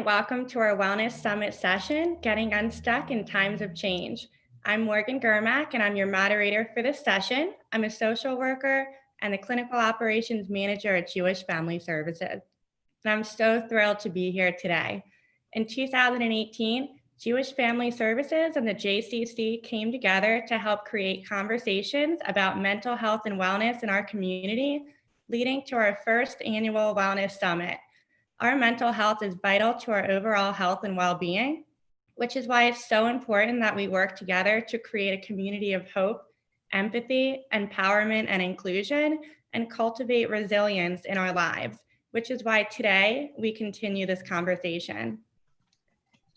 and welcome to our Wellness Summit session, Getting Unstuck in Times of Change. I'm Morgan Germack, and I'm your moderator for this session. I'm a social worker and the Clinical Operations Manager at Jewish Family Services. And I'm so thrilled to be here today. In 2018, Jewish Family Services and the JCC came together to help create conversations about mental health and wellness in our community, leading to our first annual Wellness Summit. Our mental health is vital to our overall health and well-being, which is why it's so important that we work together to create a community of hope, empathy, empowerment, and inclusion, and cultivate resilience in our lives, which is why today we continue this conversation.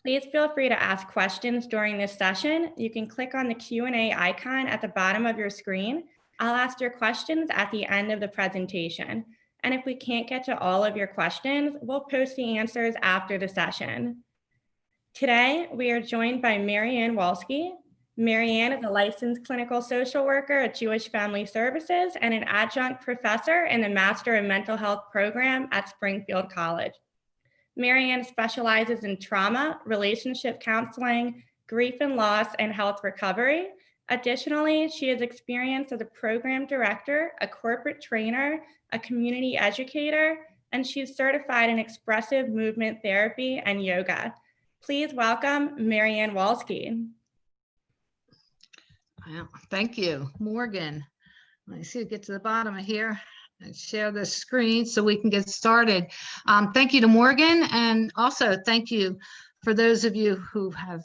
Please feel free to ask questions during this session. You can click on the Q&A icon at the bottom of your screen. I'll ask your questions at the end of the presentation. And if we can't get to all of your questions, we'll post the answers after the session. Today, we are joined by Mariann Wolskee. Mariann is a licensed clinical social worker at Jewish Family Services and an adjunct professor in the Master of Mental Health program at Springfield College. Mariann specializes in trauma, relationship counseling, grief and loss, and health recovery. Additionally, she has experience as a program director, a corporate trainer, a community educator, and she's certified in expressive movement therapy and yoga. Please welcome Mariann Wolskee. Well, thank you, Morgan. Let me see to get to the bottom of here and share the screen so we can get started. Thank you to Morgan, and also thank you for those of you who have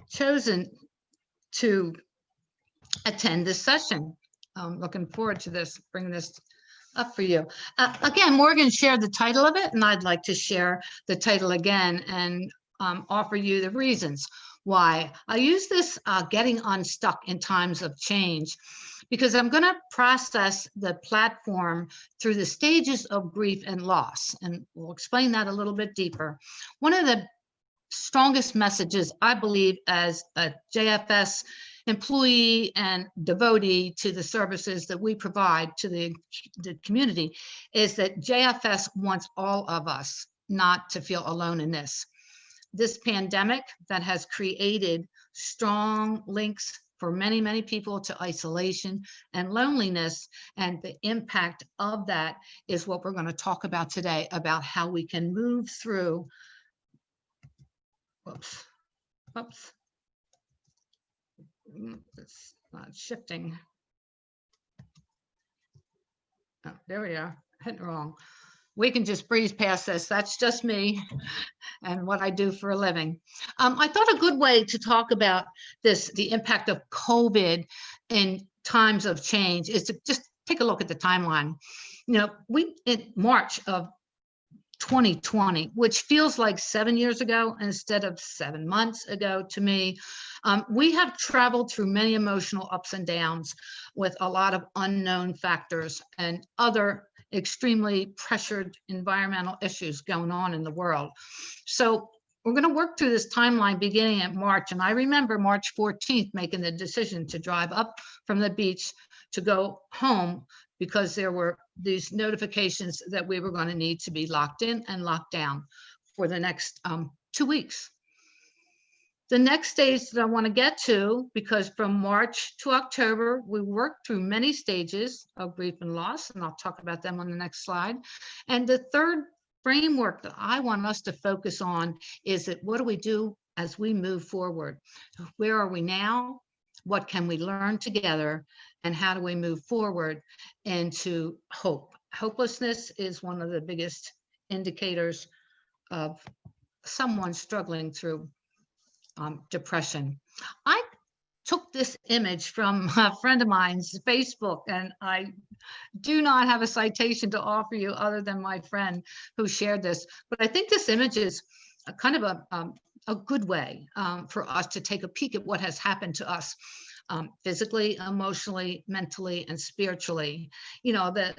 chosen to attend this session. I'm looking forward to this, bringing this up for you. Again, Morgan shared the title of it, and I'd like to share the title again and offer you the reasons why I use this Getting Unstuck in Times of Change, because I'm going to process the platform through the stages of grief and loss, and we'll explain that a little bit deeper. One of the strongest messages, I believe, as a JFS employee and devotee to the services that we provide to the community, is that JFS wants all of us not to feel alone in this. This pandemic that has created strong links for many, many people to isolation and loneliness, and the impact of that is what we're going to talk about today, about how we can move through. Whoops. It's not shifting. Oh, there we are. Hit it wrong. We can just breeze past this. That's just me and what I do for a living. I thought a good way to talk about this, the impact of COVID in times of change, is to just take a look at the timeline. You know, in March of 2020, which feels like 7 years ago instead of 7 months ago to me. We have traveled through many emotional ups and downs with a lot of unknown factors and other extremely pressured environmental issues going on in the world. So we're going to work through this timeline beginning at March. And I remember March 14th making the decision to drive up from the beach to go home, because there were these notifications that we were going to need to be locked in and locked down for the next 2 weeks. The next stage that I want to get to, because from March to October, we worked through many stages of grief and loss, and I'll talk about them on the next slide. And the third framework that I want us to focus on is that what do we do as we move forward? Where are we now? What can we learn together? And how do we move forward into hope? Hopelessness is one of the biggest indicators of someone struggling through depression. I took this image from a friend of mine's Facebook, and I do not have a citation to offer you other than my friend who shared this. But I think this image is a kind of a good way for us to take a peek at what has happened to us. Physically, emotionally, mentally, and spiritually. You know, the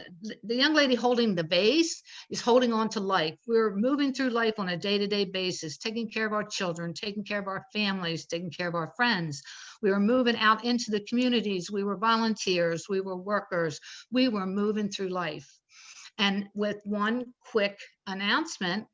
young lady holding the vase is holding on to life. We're moving through life on a day-to-day basis, taking care of our children, taking care of our families, taking care of our friends. We were moving out into the communities. We were volunteers. We were workers. We were moving through life. And with one quick announcement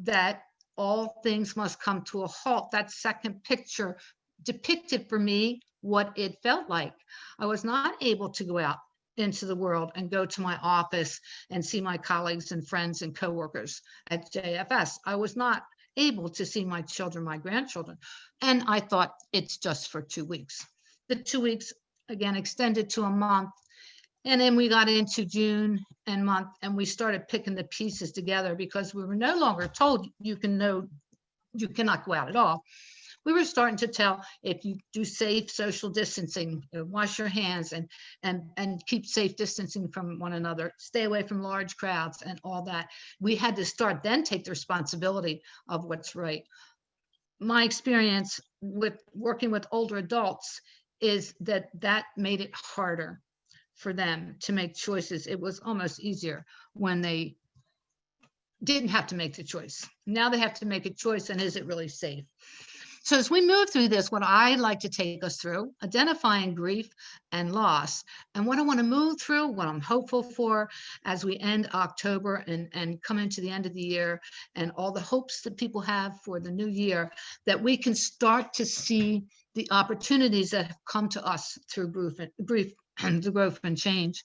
that all things must come to a halt. That second picture depicted for me what it felt like. I was not able to go out into the world and go to my office and see my colleagues and friends and coworkers at JFS. I was not able to see my children, my grandchildren. And I thought it's just for 2 weeks. The 2 weeks again extended to a month. And then we got into June and month, and we started picking the pieces together because we were no longer told you cannot go out at all. We were starting to tell, if you do safe social distancing, wash your hands and keep safe distancing from one another, stay away from large crowds and all that. We had to start then take the responsibility of what's right. My experience with working with older adults is that made it harder for them to make choices. It was almost easier when they didn't have to make the choice. Now they have to make a choice, and is it really safe? So as we move through this, what I'd like to take us through, identifying grief and loss, and what I want to move through, what I'm hopeful for as we end October and come into the end of the year, and all the hopes that people have for the new year, that we can start to see the opportunities that have come to us through grief and the growth and change.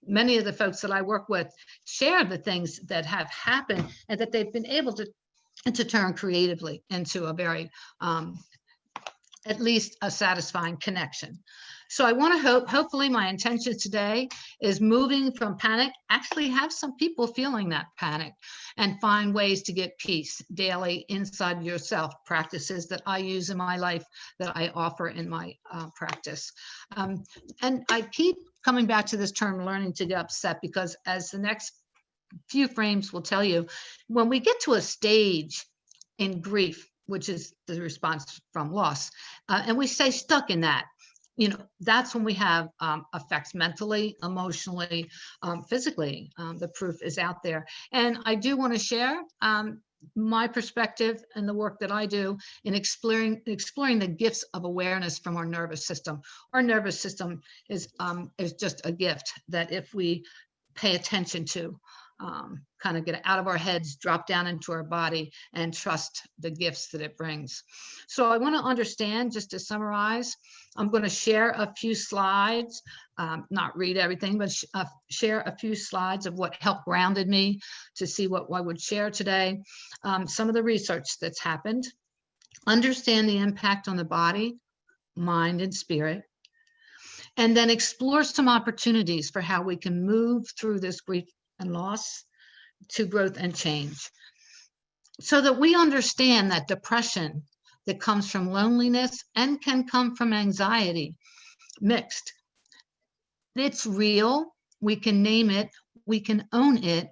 Many of the folks that I work with share the things that have happened and that they've been able to turn creatively into a very, at least a satisfying connection. So I want to hopefully my intention today is moving from panic, actually have some people feeling that panic and find ways to get peace daily inside yourself, practices that I use in my life, that I offer in my practice. And I keep coming back to this term, learning to get upset, because as the next few frames will tell you, when we get to a stage in grief, which is the response from loss, and we stay stuck in that, that's when we have effects mentally, emotionally, physically. The proof is out there. And I do want to share my perspective and the work that I do in exploring the gifts of awareness from our nervous system. Our nervous system is just a gift that if we pay attention to, kind of get it out of our heads, drop down into our body, and trust the gifts that it brings. So I want to understand, just to summarize, I'm going to share a few slides, not read everything, but share a few slides of what helped grounded me to see what I would share today. Some of the research that's happened, understand the impact on the body, mind, and spirit, and then explore some opportunities for how we can move through this grief and loss to growth and change, so that we understand that depression that comes from loneliness and can come from anxiety mixed. It's real. We can name it, we can own it,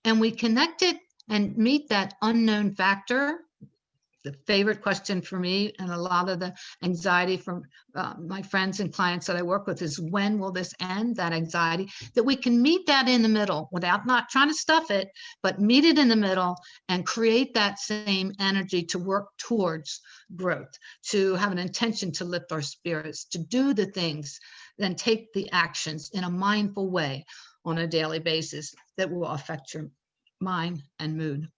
and we connect it and meet that unknown factor. The favorite question for me and a lot of the anxiety from my friends and clients that I work with is, when will this end, that anxiety? That we can meet that in the middle without not trying to stuff it, but meet it in the middle and create that same energy to work towards growth, to have an intention to lift our spirits, to do the things, then take the actions in a mindful way on a daily basis that will affect your mind and mood.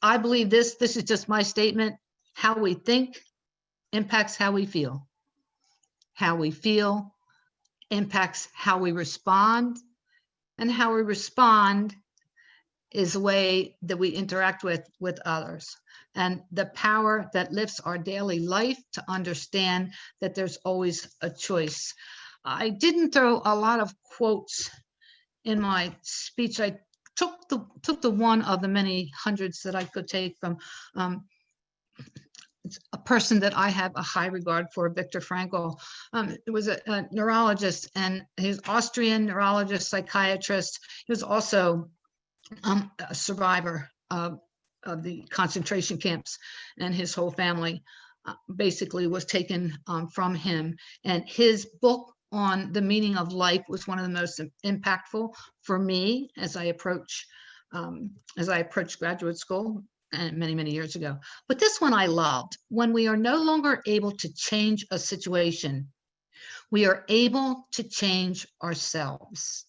I believe this is just my statement. How we think impacts how we feel. How we feel impacts how we respond. And how we respond is the way that we interact with others. And the power that lifts our daily life to understand that there's always a choice. I didn't throw a lot of quotes in my speech. I took the one of the many hundreds that I could take from a person that I have a high regard for, Viktor Frankl. It was a neurologist, and he's Austrian neurologist, psychiatrist. He was also a survivor of the concentration camps, and his whole family basically was taken from him. And his book on the meaning of life was one of the most impactful for me as I approached graduate school and many years ago. But this one I loved. When we are no longer able to change a situation, we are able to change ourselves.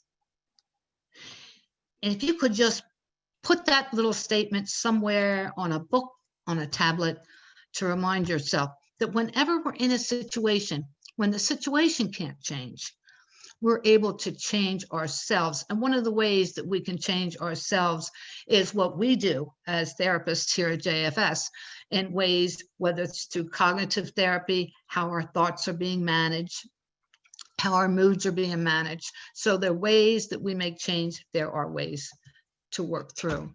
And if you could just put that little statement somewhere on a book, on a tablet, to remind yourself that whenever we're in a situation, when the situation can't change, we're able to change ourselves. And one of the ways that we can change ourselves is what we do as therapists here at JFS, in ways, whether it's through cognitive therapy, how our thoughts are being managed, how our moods are being managed. So there are ways that we make change. There are ways to work through.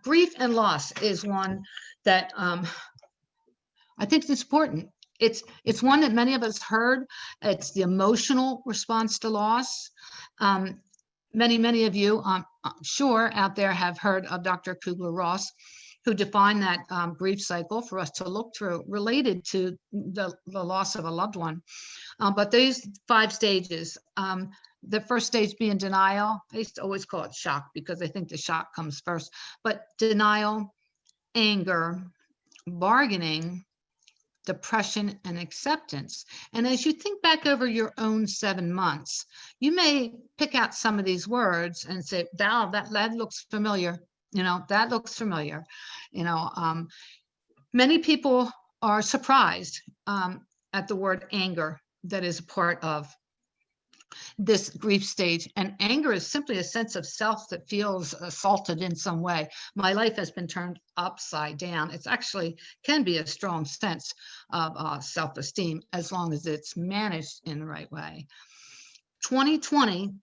Grief and loss is one that I think is important. It's one that many of us heard. It's the emotional response to loss. Many of you, I'm sure, out there have heard of Dr. Kubler-Ross, who defined that grief cycle for us to look through related to the loss of a loved one. But these 5 stages, the first stage being denial. I used to always call it shock because I think the shock comes first, but denial, anger, bargaining, depression, and acceptance. And as you think back over your own 7 months, you may pick out some of these words and say, wow, that looks familiar. That looks familiar. Many people are surprised at the word anger that is a part of this grief stage. And anger is simply a sense of self that feels assaulted in some way. My life has been turned upside down. It's actually can be a strong sense of self-esteem as long as it's managed in the right way. 2020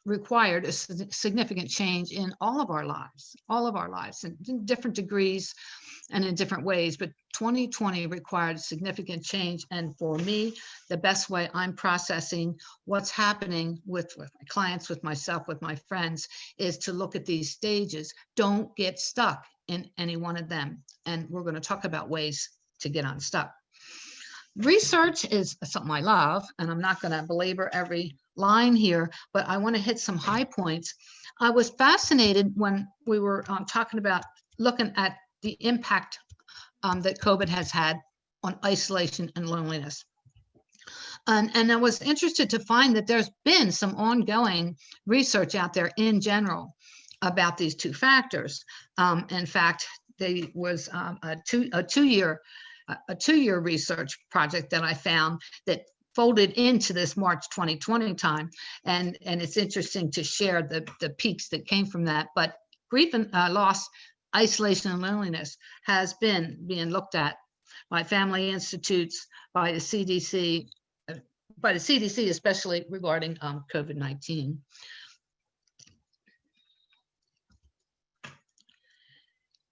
required a significant change in all of our lives, and in different degrees and in different ways. But 2020 required significant change. And for me, the best way I'm processing what's happening with my clients, with myself, with my friends, is to look at these stages. Don't get stuck in any one of them. And we're going to talk about ways to get unstuck. Research is something I love, and I'm not going to belabor every line here, but I want to hit some high points. I was fascinated when we were talking about looking at the impact that COVID has had on isolation and loneliness. And I was interested to find that there's been some ongoing research out there in general about these 2 factors. In fact, there was a two-year research project that I found that folded into this March 2020 time. And it's interesting to share the peaks that came from that. But grief and loss, isolation and loneliness has been being looked at by family institutes, by the CDC, especially regarding COVID-19.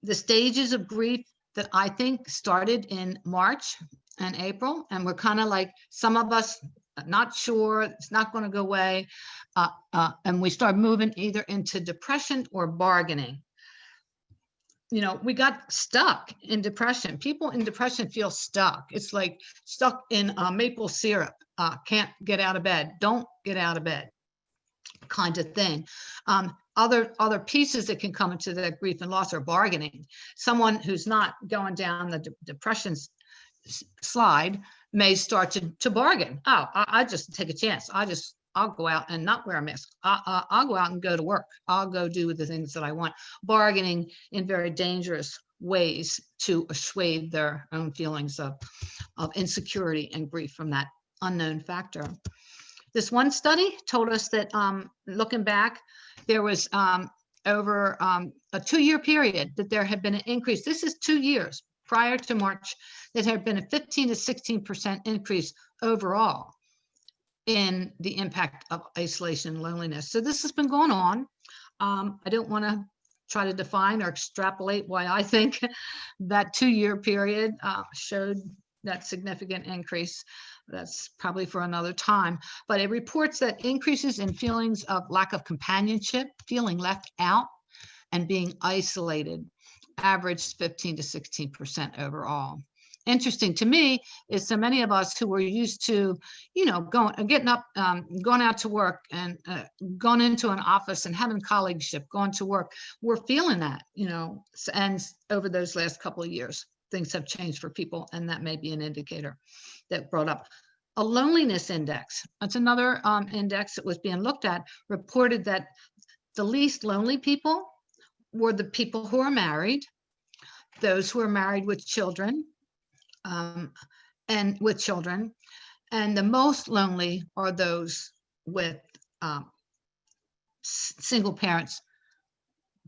The stages of grief that I think started in March and April, and we're kind of like, some of us not sure, it's not going to go away, and we start moving either into depression or bargaining. We got stuck in depression. People in depression feel stuck. It's like stuck in maple syrup, can't get out of bed, don't get out of bed kind of thing. Other pieces that can come into the grief and loss are bargaining. Someone who's not going down the depression slide may start to bargain. I just take a chance. I'll go out and not wear a mask. I'll go out and go to work. I'll go do the things that I want. Bargaining in very dangerous ways to assuage their own feelings of insecurity and grief from that unknown factor. This one study told us that looking back, there was over a 2-year period that there had been an increase. This is 2 years prior to March, that had been a 15 to 16% increase overall in the impact of isolation and loneliness. So this has been going on. I don't want to try to define or extrapolate why I think that 2-year period showed that significant increase. That's probably for another time. But it reports that increases in feelings of lack of companionship, feeling left out, and being isolated averaged 15 to 16% overall. Interesting to me is so many of us who were used to, getting up, going out to work, and going into an office and having colleagueship, going to work, we're feeling that, and over those last couple of years, things have changed for people, and that may be an indicator that brought up. A loneliness index, that's another index that was being looked at, reported that the least lonely people were the people who are married, those who are married with children, and the most lonely are those with single parents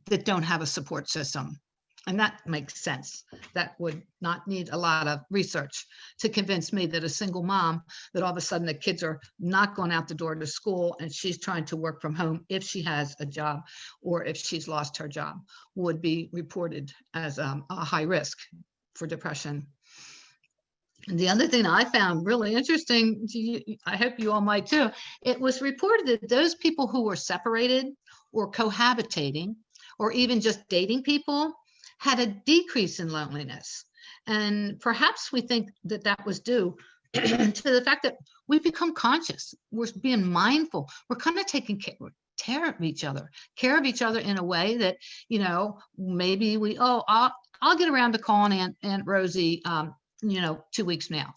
that don't have a support system. And that makes sense. That would not need a lot of research to convince me that a single mom, that all of a sudden the kids are not going out the door to school and she's trying to work from home if she has a job or if she's lost her job, would be reported as a high risk for depression. And the other thing I found really interesting, I hope you all might too, it was reported that those people who were separated or cohabitating or even just dating people had a decrease in loneliness. And perhaps we think that that was due to the fact that we become conscious. We're being mindful. We're kind of taking care of each other in a way that, you know, maybe I'll get around to calling Aunt Rosie, 2 weeks now.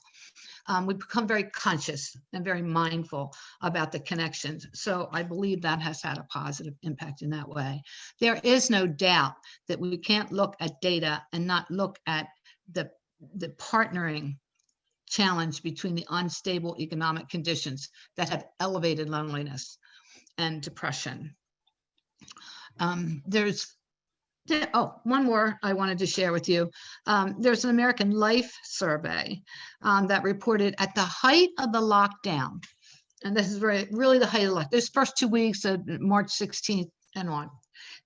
We become very conscious and very mindful about the connections. So I believe that has had a positive impact in that way. There is no doubt that we can't look at data and not look at the partnering challenge between the unstable economic conditions that have elevated loneliness and depression. One more I wanted to share with you. There's an American Life survey that reported at the height of the lockdown, and this is really the height of the lockdown, this first 2 weeks of March 16th and on,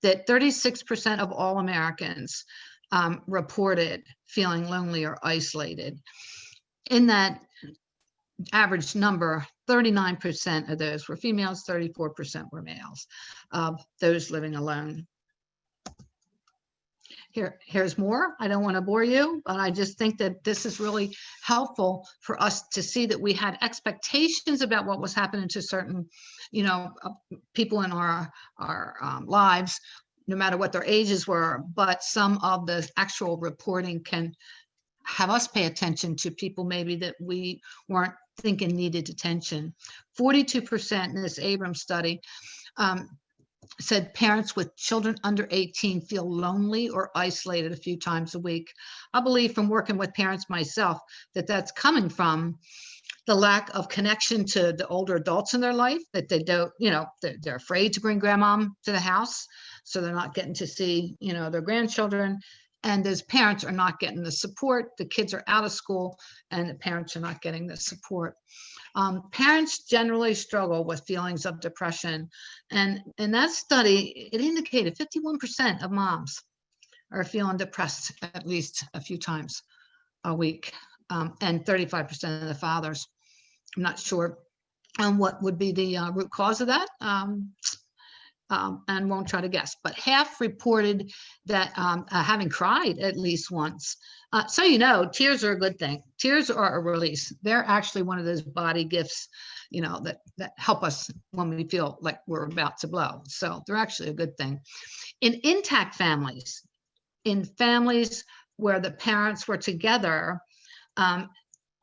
that 36% of all Americans reported feeling lonely or isolated. In that average number, 39% of those were females, 34% were males, of those living alone. Here's more. I don't want to bore you, but I just think that this is really helpful for us to see that we had expectations about what was happening to certain, people in our lives, no matter what their ages were. But some of the actual reporting can have us pay attention to people maybe that we weren't thinking needed attention. 42% in this Abrams study said parents with children under 18 feel lonely or isolated a few times a week. I believe from working with parents myself that that's coming from the lack of connection to the older adults in their life, that they don't, they're afraid to bring grandma to the house. So they're not getting to see, their grandchildren. And those parents are not getting the support. The kids are out of school and the parents are not getting the support. Parents generally struggle with feelings of depression. And in that study, it indicated 51% of moms are feeling depressed at least a few times a week, and 35% of the fathers. I'm not sure what would be the root cause of that. And won't try to guess, but half reported that having cried at least once. So tears are a good thing. Tears are a release. They're actually one of those body gifts, that help us when we feel like we're about to blow. So they're actually a good thing. In intact families, in families where the parents were together,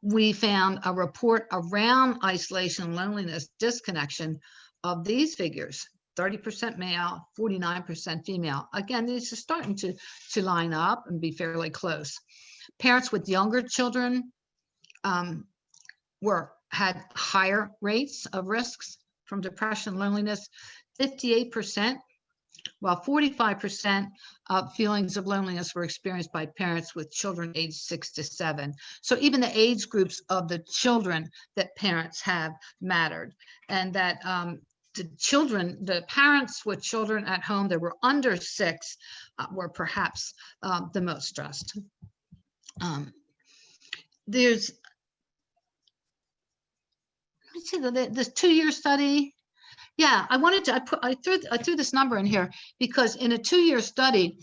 we found a report around isolation, loneliness, disconnection of these figures. 30% male, 49% female. Again, these are starting to line up and be fairly close. Parents with younger children had higher rates of risks from depression, loneliness, 58%, while 45% of feelings of loneliness were experienced by parents with children aged 6 to 7. So even the age groups of the children that parents have mattered, and that the parents with children at home that were under 6 were perhaps the most stressed. There's, let's see, this 2-year study. Yeah, I threw this number in here because in a 2-year study,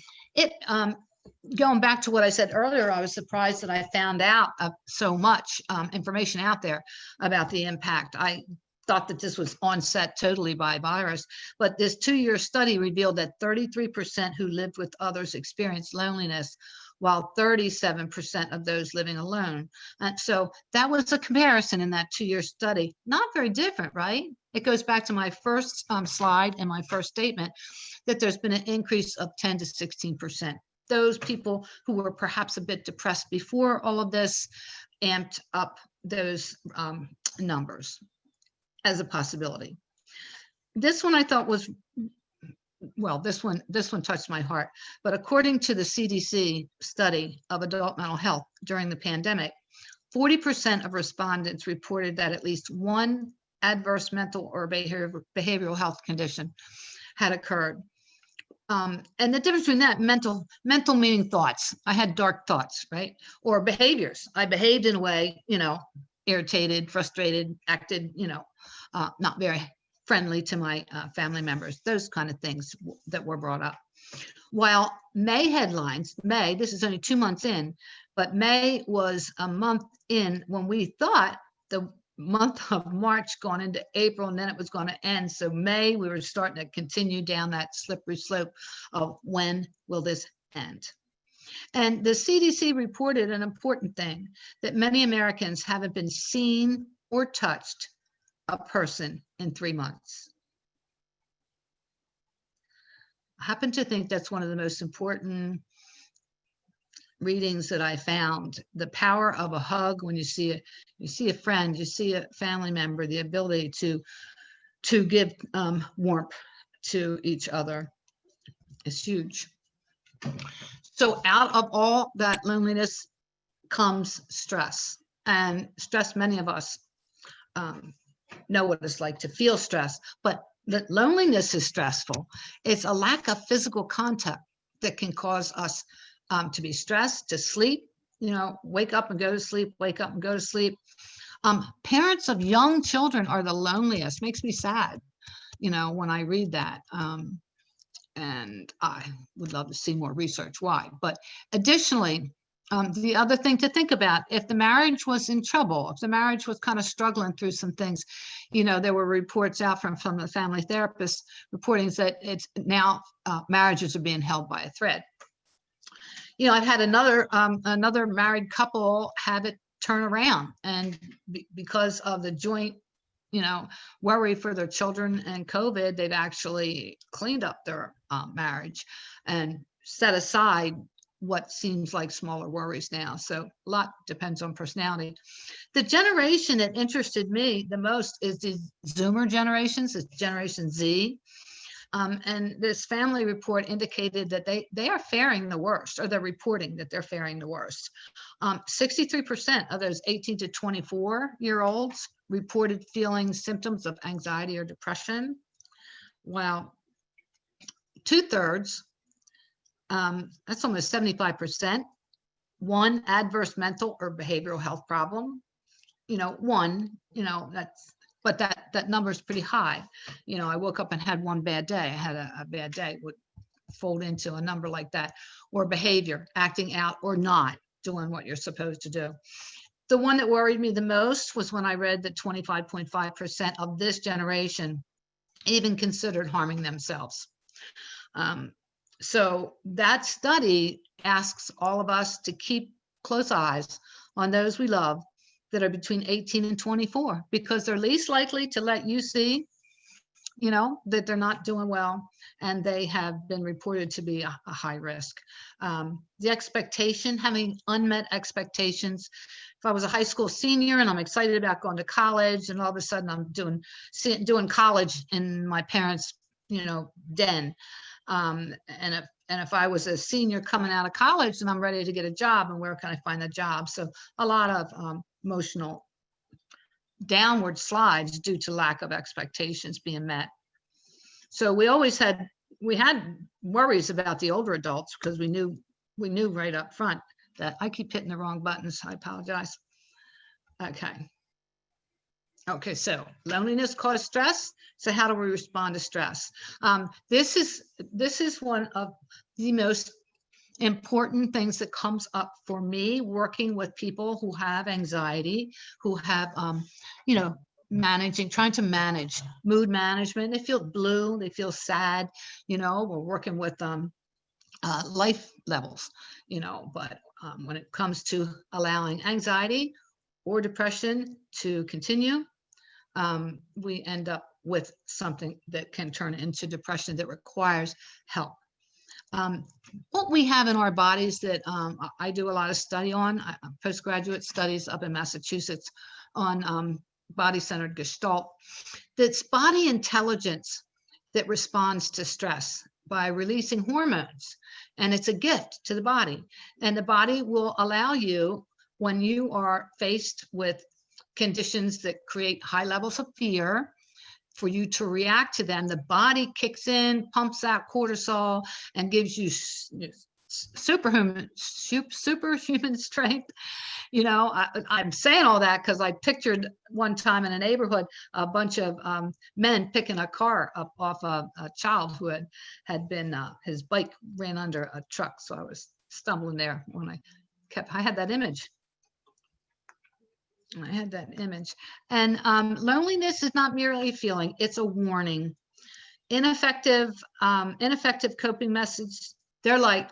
going back to what I said earlier, I was surprised that I found out so much information out there about the impact. I thought that this was onset totally by virus, but this 2-year study revealed that 33% who lived with others experienced loneliness, while 37% of those living alone. And so that was a comparison in that 2-year study. Not very different, right? it goes back to my first slide and my first statement that there's been an increase of 10 to 16%. Those people who were perhaps a bit depressed before all of this amped up those numbers as a possibility. This one I thought was, well, this one touched my heart. But according to the CDC study of adult mental health during the pandemic, 40% of respondents reported that at least one adverse mental or behavioral health condition had occurred. And the difference between that, mental meaning thoughts. I had dark thoughts, right? Or behaviors. I behaved in a way, irritated, frustrated, acted, not very friendly to my family members, those kind of things that were brought up. While May headlines, this is only 2 months in, but May was a month in when we thought the month of March going into April, and then it was going to end. So May, we were starting to continue down that slippery slope of when will this end? And the CDC reported an important thing, that many Americans haven't been seen or touched a person in 3 months. I happen to think that's one of the most important readings that I found. The power of a hug when you see a friend, you see a family member, the ability to give warmth to each other is huge. So out of all that loneliness comes stress, and stress, many of us know what it's like to feel stress, but that loneliness is stressful. It's a lack of physical contact that can cause us to be stressed, to sleep, wake up and go to sleep, wake up and go to sleep. Parents of young children are the loneliest. Makes me sad, when I read that. And I would love to see more research why. But additionally, the other thing to think about, if the marriage was in trouble, if the marriage was kind of struggling through some things, there were reports out from the family therapists reporting that it's now marriages are being held by a thread. I've had another married couple have it turn around, and because of the joint, worry for their children and COVID, they've actually cleaned up their marriage and set aside what seems like smaller worries now. So a lot depends on personality. The generation that interested me the most is the Zoomer generations, it's Generation Z. And this family report indicated that they are faring the worst, or they're reporting that they're faring the worst. 63% of those 18 to 24-year-olds reported feeling symptoms of anxiety or depression, while 2/3, that's almost 75%, one adverse mental or behavioral health problem. But that number is pretty high. I woke up and had one bad day. I had a bad day, would fold into a number like that. Or behavior, acting out or not doing what you're supposed to do. The one that worried me the most was when I read that 25.5% of this generation even considered harming themselves. So that study asks all of us to keep close eyes on those we love that are between 18 and 24, because they're least likely to let you see, that they're not doing well, and they have been reported to be a high risk. The expectation, having unmet expectations. If I was a high school senior and I'm excited about going to college, and all of a sudden I'm doing college in my parents' den. And if I was a senior coming out of college and I'm ready to get a job, and where can I find a job? So a lot of emotional downward slides due to lack of expectations being met. So we had worries about the older adults, because we knew right up front that I keep hitting the wrong buttons. I apologize. Okay, so loneliness causes stress. So how do we respond to stress? This is one of the most important things that comes up for me working with people who have anxiety, who have, trying to manage mood management. They feel blue, they feel sad, we're working with life levels, but when it comes to allowing anxiety or depression to continue, we end up with something that can turn into depression that requires help. What we have in our bodies that I do a lot of study on, postgraduate studies up in Massachusetts on body-centered Gestalt, that's body intelligence that responds to stress by releasing hormones. And it's a gift to the body. And the body will allow you, when you are faced with conditions that create high levels of fear, for you to react to them. The body kicks in, pumps out cortisol, and gives you superhuman strength. You know, I'm saying all that because I pictured one time in a neighborhood a bunch of men picking a car up off a child who had been his bike ran under a truck. So I was stumbling there when I had that image. I had that image. And loneliness is not merely a feeling, it's a warning. Ineffective coping methods, they're like,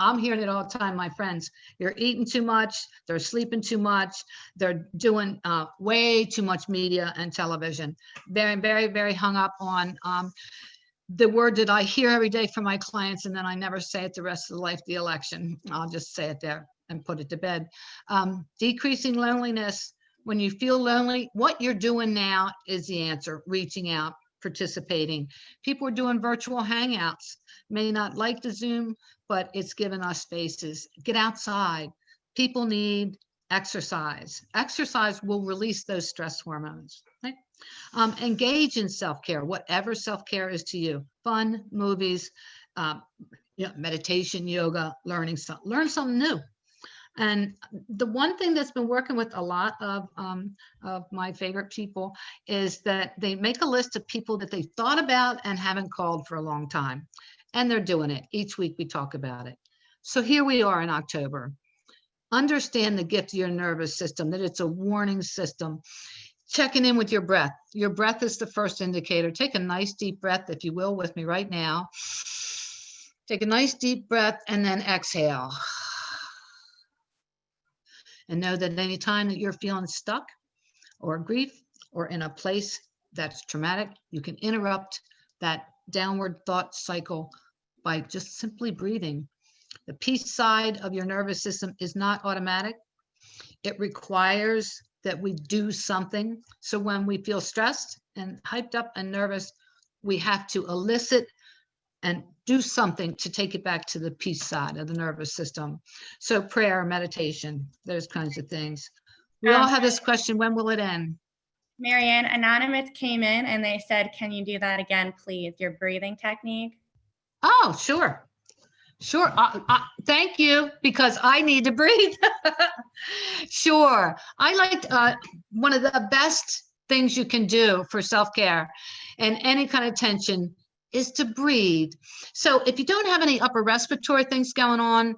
I'm hearing it all the time, my friends. You're eating too much, they're sleeping too much, they're doing way too much media and television. Very, very, very hung up on the word that I hear every day from my clients, and then I never say it the rest of the life, the election. I'll just say it there and put it to bed. Decreasing loneliness. When you feel lonely, what you're doing now is the answer. Reaching out, participating. People are doing virtual hangouts. May not like the Zoom, but it's given us spaces. Get outside. People need exercise. Exercise will release those stress hormones. Right? Engage in self-care, whatever self-care is to you. Fun, movies, meditation, yoga, learn something new. And the one thing that's been working with a lot of my favorite people is that they make a list of people that they thought about and haven't called for a long time. And they're doing it. Each week we talk about it. So here we are in October. Understand the gift of your nervous system, that it's a warning system. Checking in with your breath. Your breath is the first indicator. Take a nice deep breath, if you will, with me right now. Take a nice deep breath and then exhale. And know that any time that you're feeling stuck or grief or in a place that's traumatic, you can interrupt that downward thought cycle by just simply breathing. The peace side of your nervous system is not automatic. It requires that we do something. So when we feel stressed and hyped up and nervous, we have to elicit and do something to take it back to the peace side of the nervous system. So prayer, meditation, those kinds of things. We all have this question, when will it end? Mariann, Anonymous came in and they said, can you do that again, please? Your breathing technique. Oh, sure. Sure. Thank you, because I need to breathe. Sure. I like one of the best things you can do for self-care and any kind of tension is to breathe. So if you don't have any upper respiratory things going on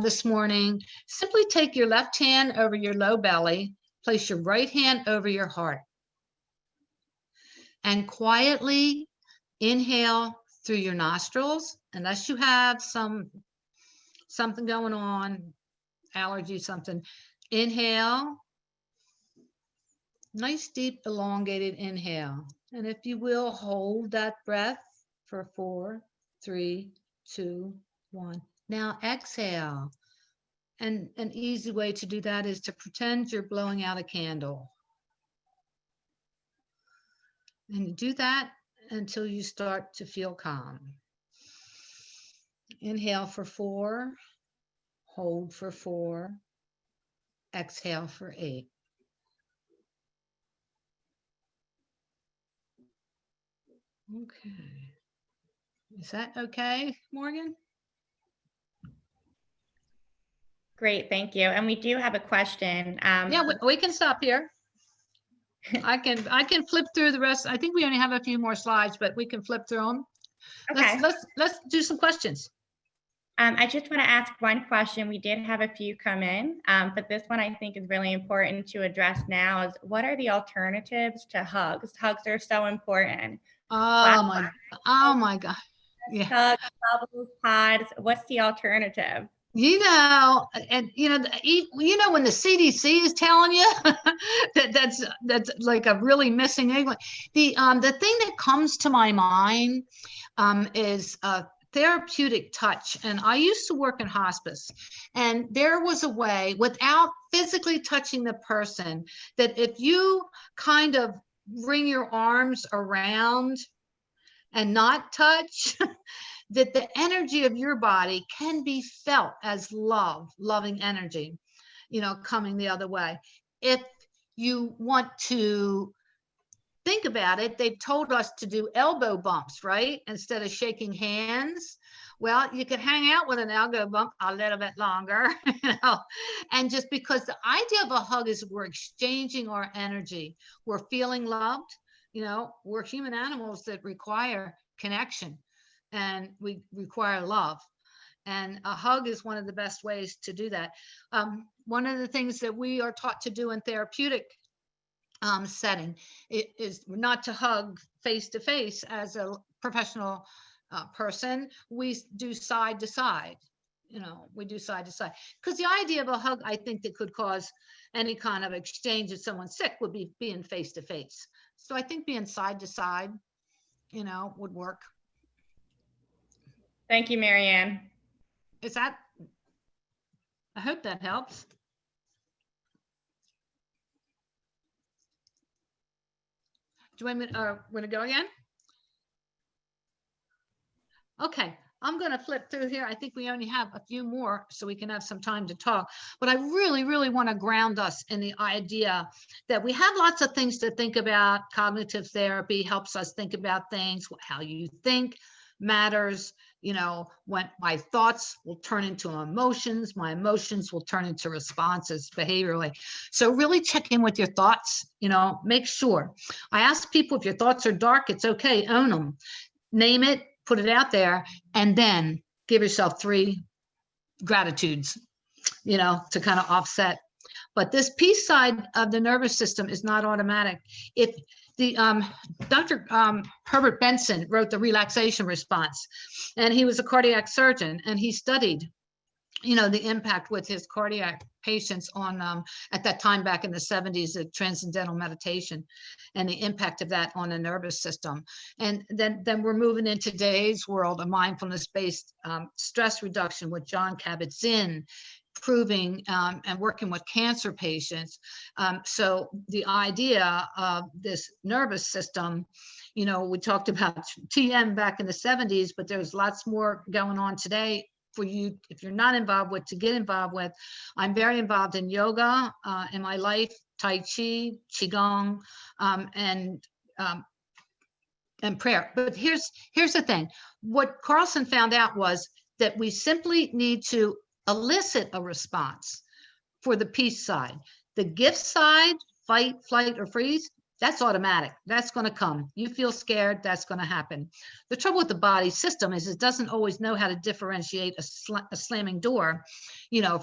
this morning, simply take your left hand over your low belly, place your right hand over your heart, and quietly inhale through your nostrils, unless you have something going on, allergy, something. Inhale, nice, deep, elongated inhale. And if you will, hold that breath for 4, 3, 2, 1. Now exhale. And an easy way to do that is to pretend you're blowing out a candle. And do that until you start to feel calm. Inhale for 4, hold for 4, exhale for 8. Okay. Is that okay, Morgan? Great, thank you. And we do have a question. Yeah, we can stop here. I can flip through the rest. I think we only have a few more slides, but we can flip through them. Okay. Let's do some questions. I just want to ask one question. We did have a few come in, but this one I think is really important to address now is what are the alternatives to hugs? Hugs are so important. Oh my God. Yeah. Hugs, bubbles, pods, what's the alternative? And when the CDC is telling you that's like a really missing link. The thing that comes to my mind is therapeutic touch. And I used to work in hospice, and there was a way, without physically touching the person, that if you kind of bring your arms around and not touch, that the energy of your body can be felt as loving energy, coming the other way. If you want to think about it, they've told us to do elbow bumps, right? Instead of shaking hands. Well, you could hang out with an elbow bump a little bit longer, and just because the idea of a hug is we're exchanging our energy, we're feeling loved. We're human animals that require connection, and we require love. And a hug is one of the best ways to do that. One of the things that we are taught to do in therapeutic setting is not to hug face to face as a professional person. We do side to side. We do side to side, because the idea of a hug, I think, that could cause any kind of exchange if someone's sick would be being face to face. So I think being side to side, would work. Thank you, Mariann. I hope that helps. Do I want to go again? Okay, I'm going to flip through here. I think we only have a few more so we can have some time to talk. But I really, really want to ground us in the idea that we have lots of things to think about. Cognitive therapy helps us think about things. How you think matters. When my thoughts will turn into emotions, my emotions will turn into responses behaviorally. So really check in with your thoughts, make sure. I ask people, if your thoughts are dark, it's okay, own them, name it, put it out there, and then give yourself 3 gratitudes, to kind of offset. But this peace side of the nervous system is not automatic. If Dr. Herbert Benson wrote the relaxation response, and he was a cardiac surgeon, and he studied, the impact with his cardiac patients on, at that time back in the 70s, the transcendental meditation, and the impact of that on the nervous system. And then we're moving into today's world of mindfulness-based stress reduction with John Kabat-Zinn, proving and working with cancer patients. So the idea of this nervous system, we talked about TM back in the 70s, but there's lots more going on today for you, if you're not involved with, to get involved with. I'm very involved in yoga in my life, Tai Chi, Qigong, and prayer. But here's the thing. What Carlson found out was that we simply need to elicit a response for the peace side. The gift side, fight, flight, or freeze, that's automatic. That's going to come. You feel scared, that's going to happen. The trouble with the body system is it doesn't always know how to differentiate a slamming door,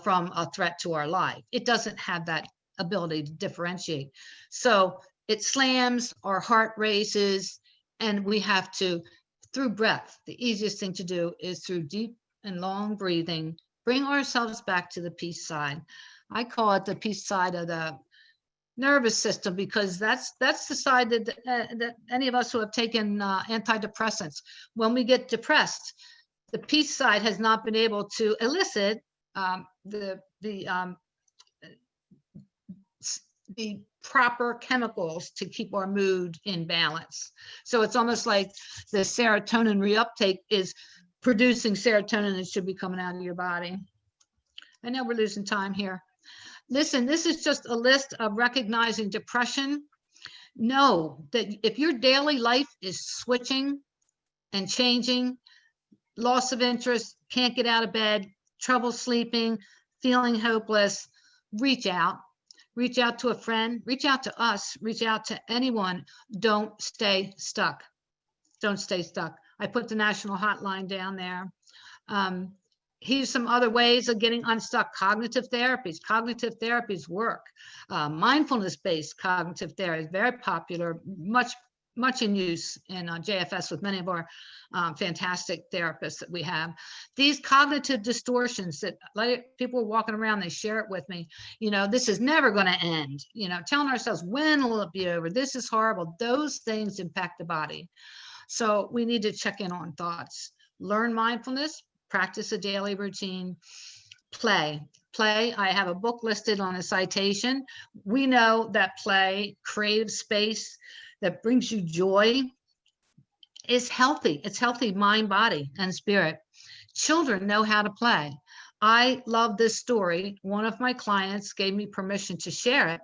from a threat to our life. It doesn't have that ability to differentiate. So it slams, our heart races, and we have to, through breath, the easiest thing to do is through deep and long breathing, bring ourselves back to the peace side. I call it the peace side of the nervous system, because that's the side that any of us who have taken antidepressants, when we get depressed, the peace side has not been able to elicit the proper chemicals to keep our mood in balance. So it's almost like the serotonin reuptake is producing serotonin that should be coming out of your body. I know we're losing time here. Listen, this is just a list of recognizing depression. Know that if your daily life is switching and changing, loss of interest, can't get out of bed, trouble sleeping, feeling hopeless, reach out. Reach out to a friend, reach out to us, reach out to anyone. Don't stay stuck. Don't stay stuck. I put the national hotline down there. Here's some other ways of getting unstuck. Cognitive therapies. Cognitive therapies work. Mindfulness-based cognitive therapy is very popular, much much in use in JFS with many of our fantastic therapists that we have. These cognitive distortions that people are walking around, they share it with me. This is never going to end. Telling ourselves, when will it be over? This is horrible. Those things impact the body. So we need to check in on thoughts, learn mindfulness, practice a daily routine, play. I have a book listed on a citation. We know that play, creative space that brings you joy is healthy. It's healthy mind, body, and spirit. Children know how to play. I love this story. One of my clients gave me permission to share it.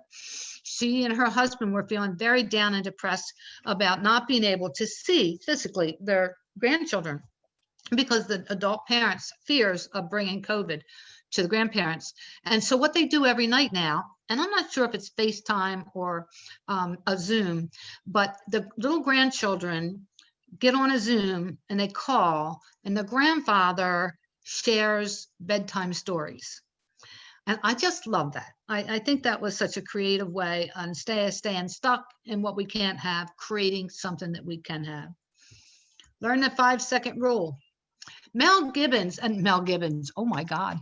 She and her husband were feeling very down and depressed about not being able to see physically their grandchildren because the adult parents' fears of bringing COVID to the grandparents. And so what they do every night now, and I'm not sure if it's FaceTime or a Zoom, but the little grandchildren get on a Zoom and they call, and the grandfather shares bedtime stories. And I just love that. I think that was such a creative way on staying stuck in what we can't have, creating something that we can have. Learn the 5-second rule. Mel Robbins, oh my God.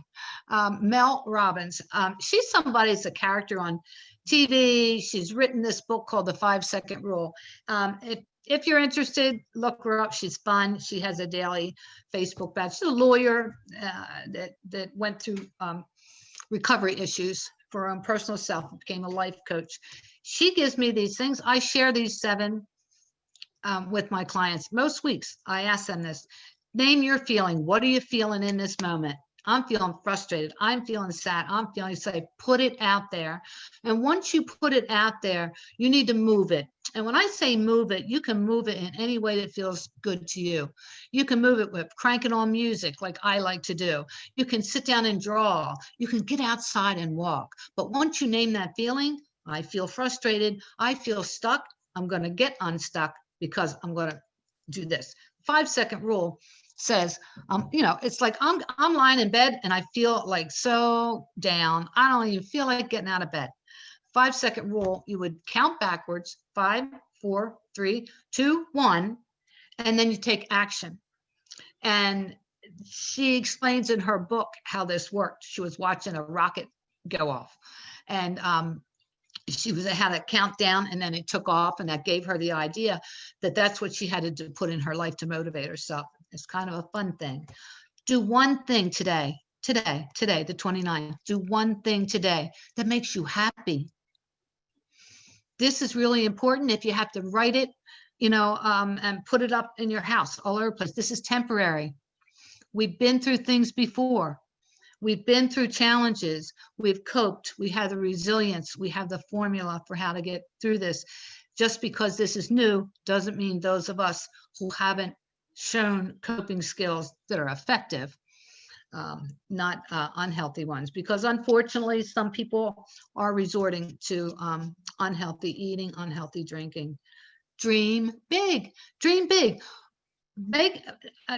Mel Robbins, she's somebody that's a character on TV. She's written this book called The 5-Second Rule. If you're interested, look her up. She's fun. She has a daily Facebook page. She's a lawyer that went through recovery issues for her own personal self, became a life coach. She gives me these things. I share these 7 with my clients. Most weeks, I ask them this. Name your feeling. What are you feeling in this moment? I'm feeling frustrated. I'm feeling sad. I'm feeling safe. Put it out there. And once you put it out there, you need to move it. And when I say move it, you can move it in any way that feels good to you. You can move it with cranking on music like I like to do. You can sit down and draw. You can get outside and walk. But once you name that feeling, I feel frustrated. I feel stuck. I'm going to get unstuck because I'm going to do this. 5-second rule says, it's like I'm lying in bed and I feel like so down. I don't even feel like getting out of bed. 5-second rule, you would count backwards, 5, 4, 3, 2, 1, and then you take action. And she explains in her book how this worked. She was watching a rocket go off, and she had a countdown, and then it took off, and that gave her the idea that that's what she had to put in her life to motivate herself. It's kind of a fun thing. Do one thing today, the 29th, do one thing today that makes you happy. This is really important. If you have to write it, and put it up in your house all over the place. This is temporary. We've been through things before. We've been through challenges. We've coped. We have the resilience. We have the formula for how to get through this. Just because this is new doesn't mean those of us who haven't shown coping skills that are effective, not unhealthy ones, because unfortunately, some people are resorting to unhealthy eating, unhealthy drinking. Dream big, dream big.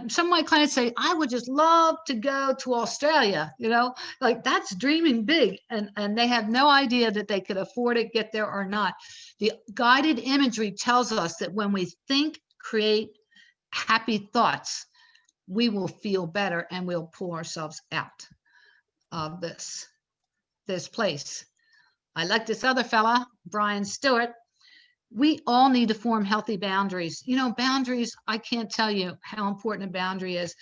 Some of my clients say, I would just love to go to Australia, like that's dreaming big. And they have no idea that they could afford it, get there or not. The guided imagery tells us that when we think, create happy thoughts, we will feel better and we'll pull ourselves out of this place. I like this other fella, Brian Stewart. We all need to form healthy boundaries. Boundaries, I can't tell you how important a boundary is.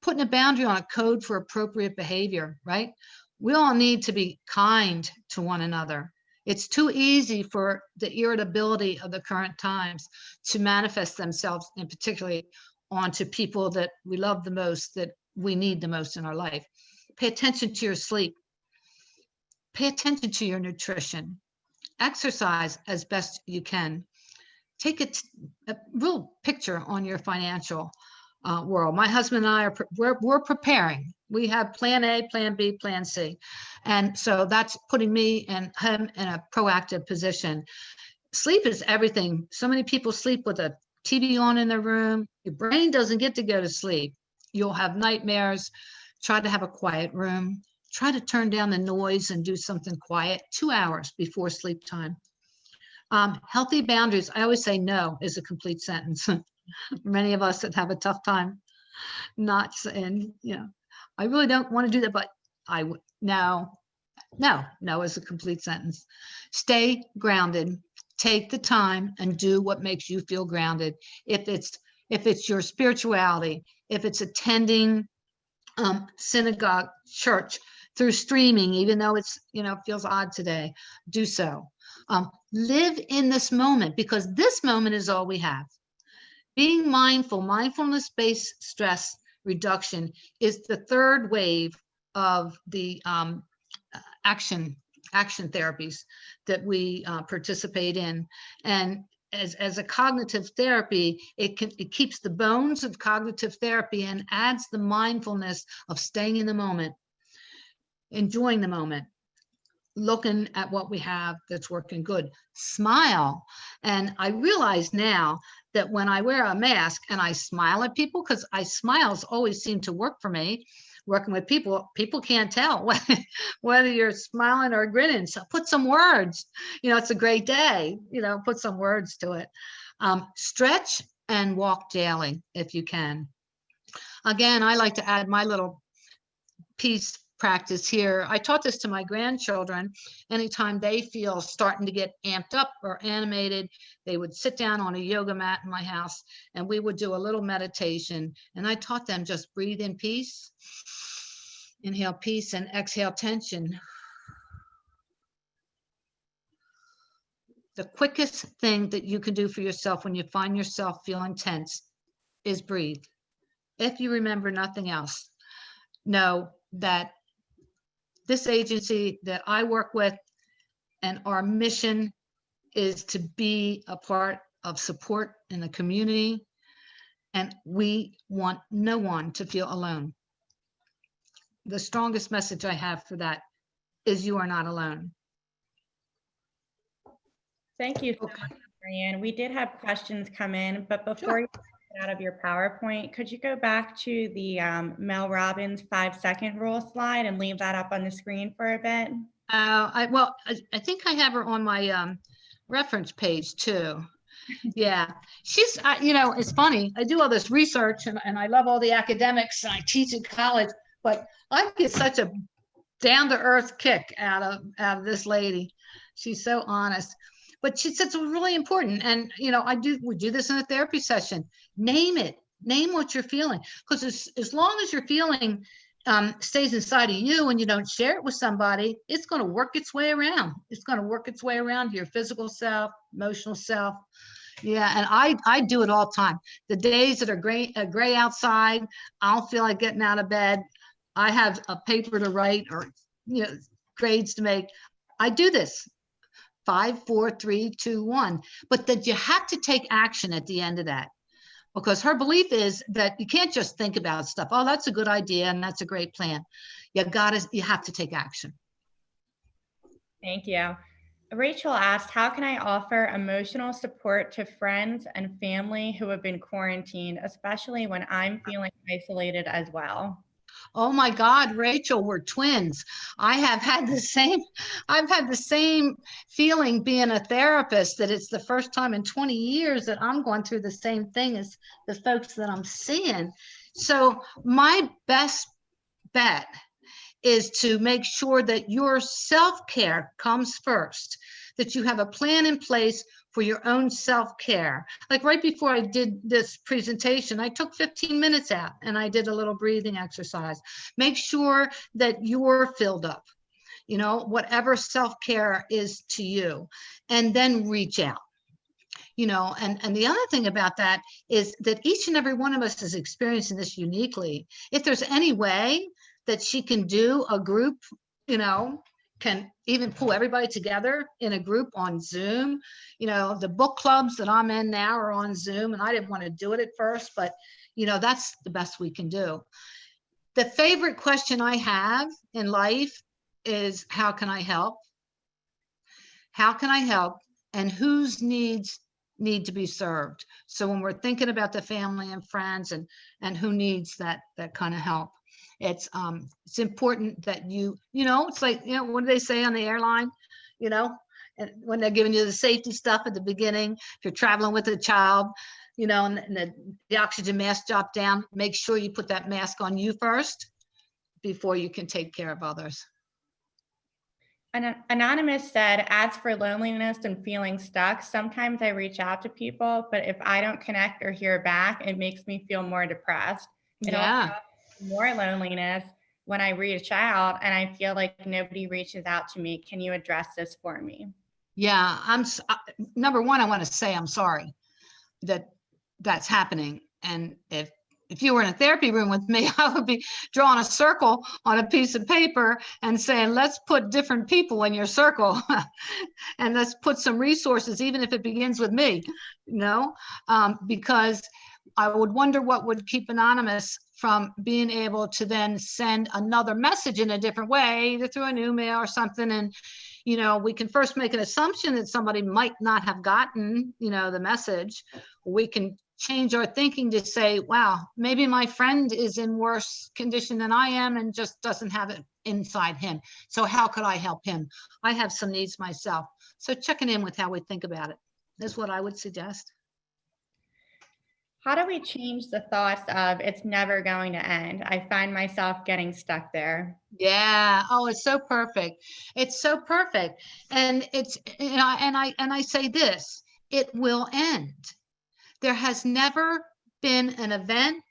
Putting a boundary on a code for appropriate behavior, right? We all need to be kind to one another. It's too easy for the irritability of the current times to manifest themselves, and particularly onto people that we love the most, that we need the most in our life. Pay attention to your sleep. Pay attention to your nutrition. Exercise as best you can. Take a real picture on your financial world. My husband and I we're preparing. We have plan A, plan B, plan C. And so that's putting me and him in a proactive position. Sleep is everything. So many people sleep with a TV on in their room. Your brain doesn't get to go to sleep. You'll have nightmares. Try to have a quiet room. Try to turn down the noise and do something quiet 2 hours before sleep time. Healthy boundaries. I always say no is a complete sentence. Many of us that have a tough time not saying, I really don't want to do that, but I would. No is a complete sentence. Stay grounded. Take the time and do what makes you feel grounded. If it's your spirituality, if it's attending synagogue, church, through streaming, even though it's, feels odd today, do so. Live in this moment, because this moment is all we have. Being mindful, mindfulness-based stress reduction is the third wave of the action therapies that we participate in. And as a cognitive therapy, it keeps the bones of cognitive therapy and adds the mindfulness of staying in the moment, enjoying the moment, looking at what we have that's working good. Smile. And I realize now that when I wear a mask and I smile at people, because smiles always seem to work for me, working with people can't tell whether you're smiling or grinning. So put some words, it's a great day, put some words to it. Stretch and walk daily if you can. Again, I like to add my little peace practice here. I taught this to my grandchildren. Anytime they feel starting to get amped up or animated, they would sit down on a yoga mat in my house and we would do a little meditation. And I taught them just breathe in peace, inhale peace, and exhale tension. The quickest thing that you can do for yourself when you find yourself feeling tense is breathe. If you remember nothing else, know that this agency that I work with and our mission is to be a part of support in the community, and we want no one to feel alone. The strongest message I have for that is you are not alone. Thank you so much, Mariann. We did have questions come in, but before you get out of your PowerPoint, could you go back to the Mel Robbins 5-second rule slide and leave that up on the screen for a bit? I think I have her on my reference page too. Yeah, she's, it's funny. I do all this research and I love all the academics and I teach at college, but I get such a down-to-earth kick out of this lady. She's so honest. But she said it's really important. And, we do this in a therapy session. Name it. Name what you're feeling. Because as long as your feeling stays inside of you and you don't share it with somebody, it's going to work its way around. It's going to work its way around to your physical self, emotional self. Yeah, and I do it all the time. The days that are gray outside, I don't feel like getting out of bed. I have a paper to write or grades to make. I do this. 5, 4, 3, 2, 1. But that you have to take action at the end of that. Because her belief is that you can't just think about stuff. Oh, that's a good idea and that's a great plan. You have to take action. Thank you. Rachel asked, how can I offer emotional support to friends and family who have been quarantined, especially when I'm feeling isolated as well? Oh my God, Rachel, we're twins. I've had the same feeling being a therapist, that it's the first time in 20 years that I'm going through the same thing as the folks that I'm seeing. So my best bet is to make sure that your self-care comes first, that you have a plan in place for your own self-care. Like right before I did this presentation, I took 15 minutes out and I did a little breathing exercise. Make sure that you're filled up, whatever self-care is to you, and then reach out. And the other thing about that is that each and every one of us is experiencing this uniquely. If there's any way that she can do a group, can even pull everybody together in a group on Zoom. The book clubs that I'm in now are on Zoom, and I didn't want to do it at first, but that's the best we can do. The favorite question I have in life is, how can I help? How can I help? And whose needs need to be served? So when we're thinking about the family and friends and who needs that kind of help, it's important that it's like, what do they say on the airline? and when they're giving you the safety stuff at the beginning, if you're traveling with a child, you know, and the oxygen mask drop down, make sure you put that mask on you first before you can take care of others. Anonymous said, as for loneliness and feeling stuck, sometimes I reach out to people, but if I don't connect or hear back, it makes me feel more depressed. It also Yeah. causes more loneliness when I reach out and I feel like nobody reaches out to me. Can you address this for me? Yeah, number one, I want to say I'm sorry that that's happening. And if you were in a therapy room with me, I would be drawing a circle on a piece of paper and saying, let's put different people in your circle and let's put some resources, even if it begins with me, you know, because I would wonder what would keep Anonymous from being able to then send another message in a different way, either through an email or something. And, you know, we can first make an assumption that somebody might not have gotten, you know, the message. We can change our thinking to say, wow, maybe my friend is in worse condition than I am and just doesn't have it inside him. So how could I help him? I have some needs myself. So checking in with how we think about it is what I would suggest. How do we change the thoughts of it's never going to end? I find myself getting stuck there. Yeah. Oh, it's so perfect. It's so perfect. And it's, you know, and I say this, it will end. There has never been an event,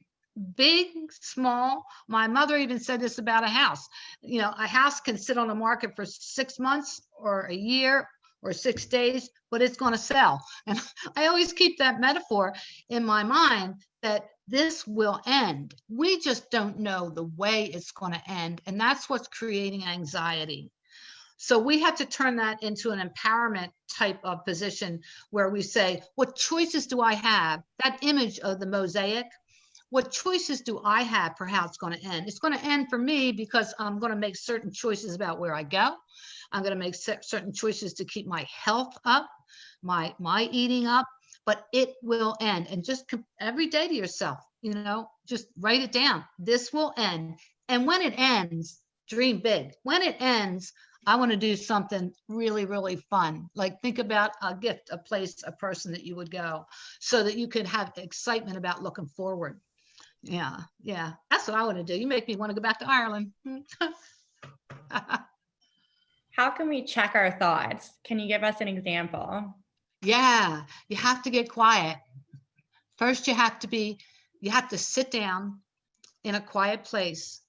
big, small. My mother even said this about a house. You know, a house can sit on the market for 6 months or a year or 6 days, but it's going to sell. And I always keep that metaphor in my mind that this will end. We just don't know the way it's going to end. And that's what's creating anxiety. So we have to turn that into an empowerment type of position where we say, what choices do I have? That image of the mosaic, what choices do I have for how it's going to end? It's going to end for me because I'm going to make certain choices about where I go. I'm going to make certain choices to keep my health up, my eating up, but it will end. And just every day to yourself, you know, just write it down. This will end. And when it ends, dream big. When it ends, I want to do something really, really fun. Like think about a gift, a place, a person that you would go so that you could have excitement about looking forward. Yeah. Yeah. That's what I want to do. You make me want to go back to Ireland. How can we check our thoughts? Can you give us an example? Yeah. You have to get quiet. First, you have to sit down in a quiet place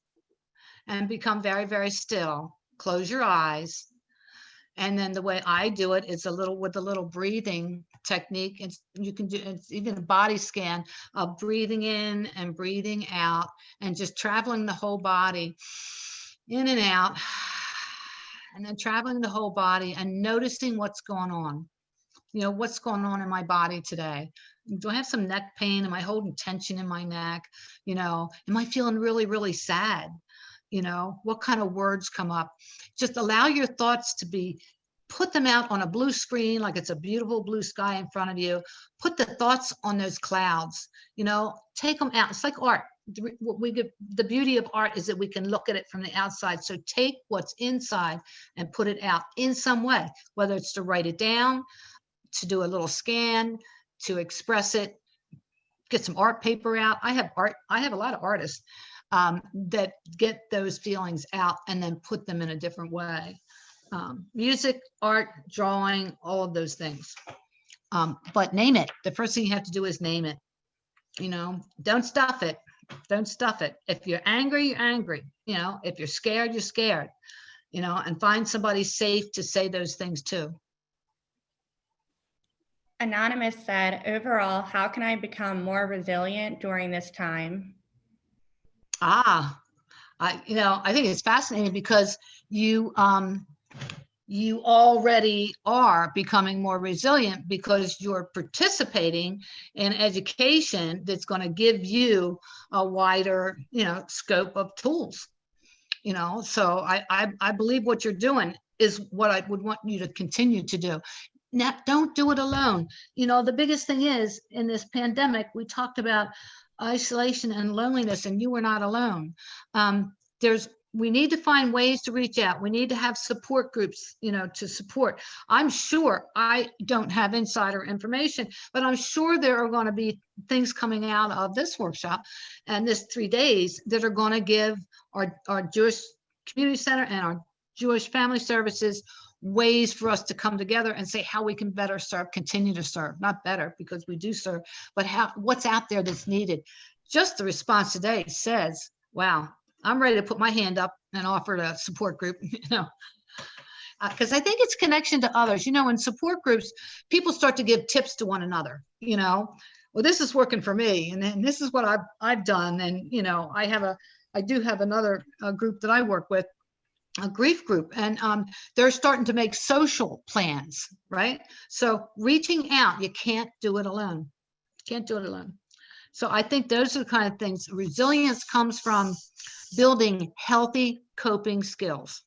and become very, very still. Close your eyes. And then the way I do it is with a little breathing technique. And you can do it's even a body scan of breathing in and breathing out and just traveling the whole body in and out. And then traveling the whole body and noticing what's going on. You know, what's going on in my body today? Do I have some neck pain? Am I holding tension in my neck? You know, am I feeling really, really sad? You know, what kind of words come up? Just allow your thoughts to put them out on a blue screen, like it's a beautiful blue sky in front of you. Put the thoughts on those clouds, you know, take them out. It's like art. The beauty of art is that we can look at it from the outside. So take what's inside and put it out in some way, whether it's to write it down, to do a little scan, to express it, get some art paper out. I have a lot of artists that get those feelings out and then put them in a different way. Music, art, drawing, all of those things. But name it. The first thing you have to do is name it. You know, don't stuff it. Don't stuff it. If you're angry, you're angry. You know, if you're scared, you're scared. You know, and find somebody safe to say those things to. Anonymous said, overall, how can I become more resilient during this time? I think it's fascinating because you already are becoming more resilient because you're participating in education that's going to give you a wider, you know, scope of tools. You know, so I believe what you're doing is what I would want you to continue to do. Now, don't do it alone. You know, the biggest thing is in this pandemic, we talked about isolation and loneliness, and you were not alone. There's we need to find ways to reach out. We need to have support groups, to support. I'm sure, I don't have insider information, but I'm sure there are going to be things coming out of this workshop and this 3 days that are going to give our Jewish Community Center and our Jewish Family Services ways for us to come together and say how we can better serve, continue to serve, not better because we do serve, but what's out there that's needed. Just the response today says, wow, I'm ready to put my hand up and offer a support group, because I think it's connection to others. In support groups, people start to give tips to one another, well, this is working for me, and then this is what I've done. And, I do have another group that I work with, a grief group, and they're starting to make social plans, right? So reaching out, you can't do it alone. Can't do it alone. So I think those are the kind of things. Resilience comes from building healthy coping skills.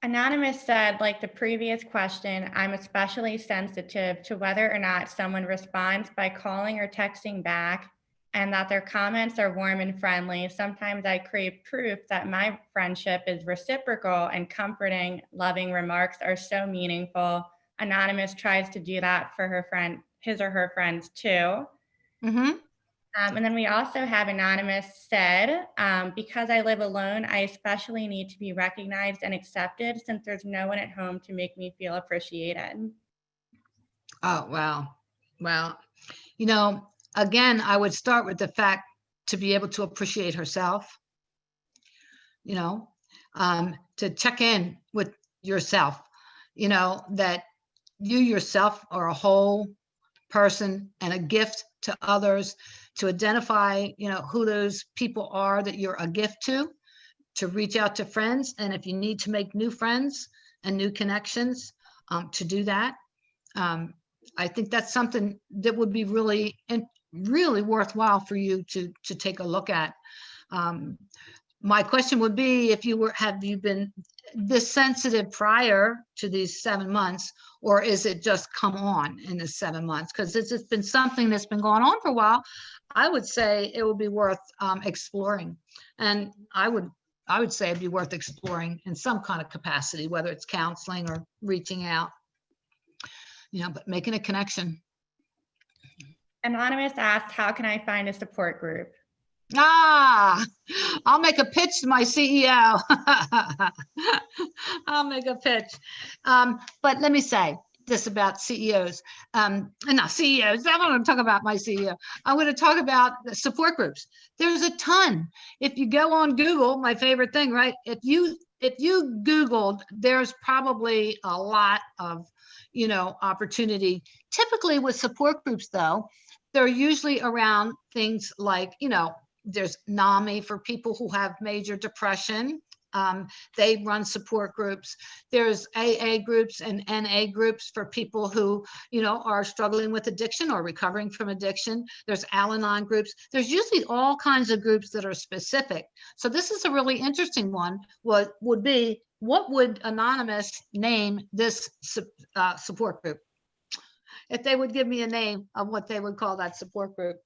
Anonymous said, like the previous question, I'm especially sensitive to whether or not someone responds by calling or texting back, and that their comments are warm and friendly. Sometimes I crave proof that my friendship is reciprocal, and comforting, loving remarks are so meaningful. Anonymous tries to do that for his or her friends too. Mm-hmm. And then we also have Anonymous said, because I live alone, I especially need to be recognized and accepted since there's no one at home to make me feel appreciated. Oh, wow. Well, again, I would start with the fact to be able to appreciate herself, to check in with yourself, that you yourself are a whole person and a gift to others, to identify, who those people are that you're a gift to reach out to friends. And if you need to make new friends and new connections, to do that. I think that's something that would be really worthwhile for you to take a look at. My question would be, have you been this sensitive prior to these 7 months, or is it just come on in the 7 months? Because it's been something that's been going on for a while. I would say it would be worth exploring, and I would say it'd be worth exploring in some kind of capacity, whether it's counseling or reaching out, but making a connection. Anonymous asked, how can I find a support group? I'll make a pitch to my CEO. I'll make a pitch. But let me say this about CEOs. Not CEOs. I want to talk about my CEO. I'm going to talk about the support groups. There's a ton. If you go on Google, my favorite thing, right? If you Googled, there's probably a lot of, opportunity. Typically with support groups, though, they're usually around things like, there's NAMI for people who have major depression. They run support groups. There's AA groups and NA groups for people who, are struggling with addiction or recovering from addiction. There's Al-Anon groups. There's usually all kinds of groups that are specific. So this is a really interesting one. What would Anonymous name this support group? If they would give me a name of what they would call that support group.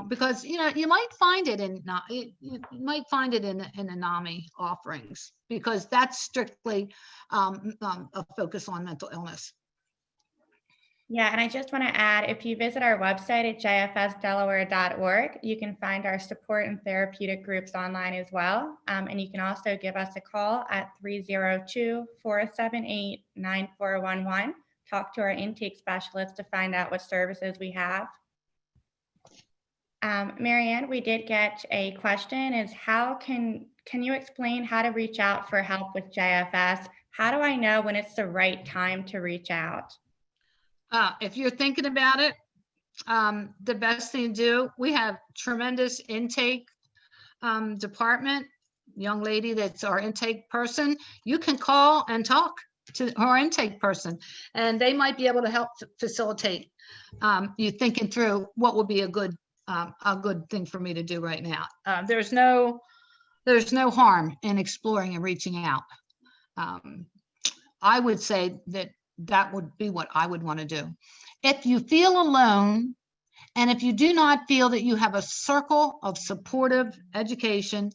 Because you might find it in the NAMI offerings, because that's strictly a focus on mental illness. Yeah, and I just want to add, if you visit our website at jfsdelaware.org, you can find our support and therapeutic groups online as well. And you can also give us a call at 302-478-9411. Talk to our intake specialist to find out what services we have. Mariann, we did get a question, is how can you explain how to reach out for help with JFS? How do I know when it's the right time to reach out? If you're thinking about it, the best thing to do, we have tremendous intake department, young lady that's our intake person. You can call and talk to our intake person, and they might be able to help facilitate you thinking through what would be a good thing for me to do right now. There's no harm in exploring and reaching out. I would say that would be what I would want to do. If you feel alone And if you do not feel that you have a circle of supportive educational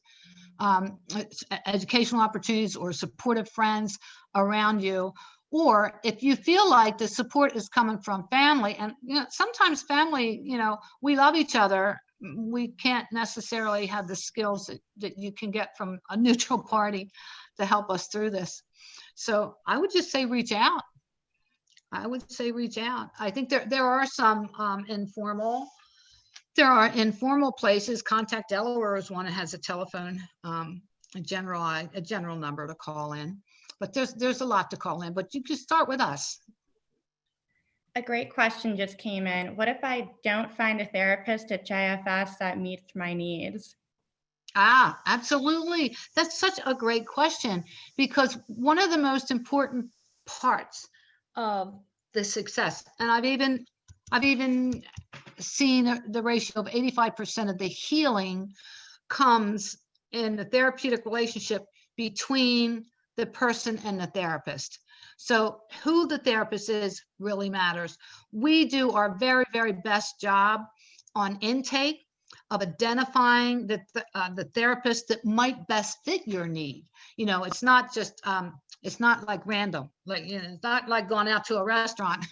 opportunities or supportive friends around you, or if you feel like the support is coming from family, and sometimes family, we love each other, we can't necessarily have the skills that you can get from a neutral party to help us through this. So I would just say reach out. I would say reach out. I think there are some informal places. Contact Delaware is one that has a telephone, a general number to call in. But there's a lot to call in, but you can start with us. A great question just came in. What if I don't find a therapist at JFS that meets my needs? Absolutely. That's such a great question, because one of the most important parts of the success, and I've even seen the ratio of 85% of the healing comes in the therapeutic relationship between the person and the therapist. So who the therapist is really matters. We do our very, very best job on intake of identifying the therapist that might best fit your need. It's not just, it's not like random, it's not like going out to a restaurant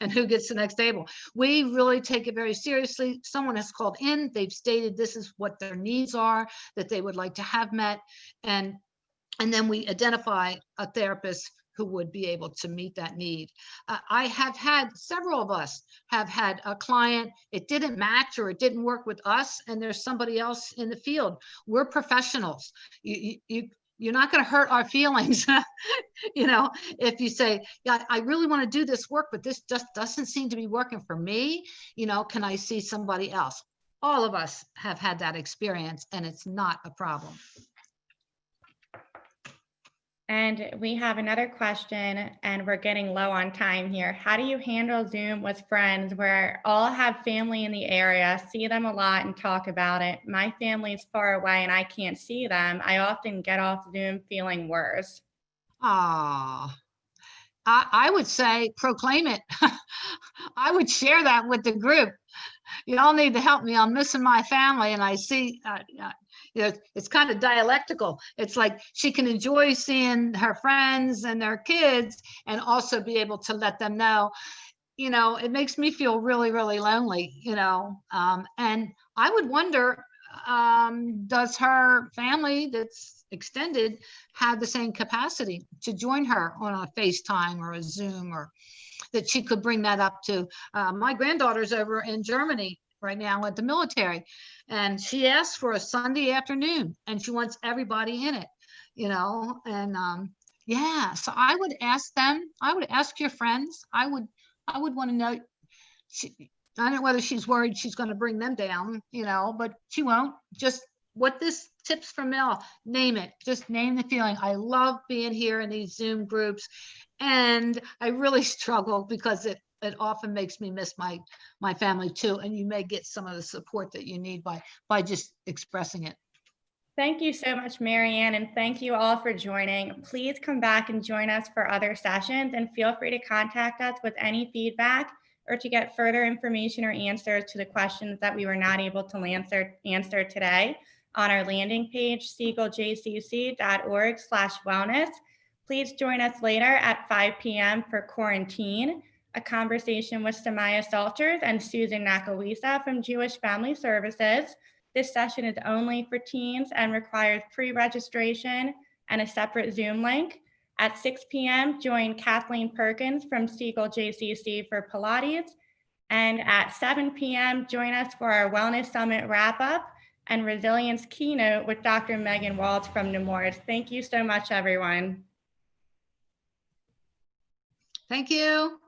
and who gets the next table. We really take it very seriously. Someone has called in, they've stated this is what their needs are, that they would like to have met. And then we identify a therapist who would be able to meet that need. I have had, several of us have had a client, it didn't match or it didn't work with us, and there's somebody else in the field. We're professionals. You're not going to hurt our feelings. If you say, yeah, I really want to do this work, but this just doesn't seem to be working for me. Can I see somebody else? All of us have had that experience, and it's not a problem. And we have another question, and we're getting low on time here. How do you handle Zoom with friends where all have family in the area, see them a lot and talk about it? My family is far away and I can't see them. I often get off Zoom feeling worse. I would say proclaim it. I would share that with the group. You all need to help me. I'm missing my family, and I see, it's kind of dialectical. It's like she can enjoy seeing her friends and their kids and also be able to let them know, it makes me feel really, really lonely, and I would wonder, does her family that's extended have the same capacity to join her on a FaceTime or a Zoom, or that she could bring that up to? My granddaughter's over in Germany right now at the military, and she asked for a Sunday afternoon, and she wants everybody in it, and yeah, so I would ask them, I would ask your friends, I would want to know, I don't know whether she's worried she's going to bring them down, but she won't. Just what this tips from Mel, name it, just name the feeling. I love being here in these Zoom groups, and I really struggle because it often makes me miss my family too. And you may get some of the support that you need by just expressing it. Thank you so much, Mariann, and thank you all for joining. Please come back and join us for other sessions, and feel free to contact us with any feedback or to get further information or answers to the questions that we were not able to answer today on our landing page, siegeljcc.org/wellness. Please join us later at 5 p.m. for Quarantine, a conversation with Samaya Salters and Susan Nakawisa from Jewish Family Services. This session is only for teens and requires pre-registration and a separate Zoom link. At 6 p.m., join Kathleen Perkins from Siegel JCC for Pilates. And at 7 p.m., join us for our Wellness Summit wrap-up and Resilience keynote with Dr. Mariann Wolskee from Nemours. Thank you so much, everyone. Thank you.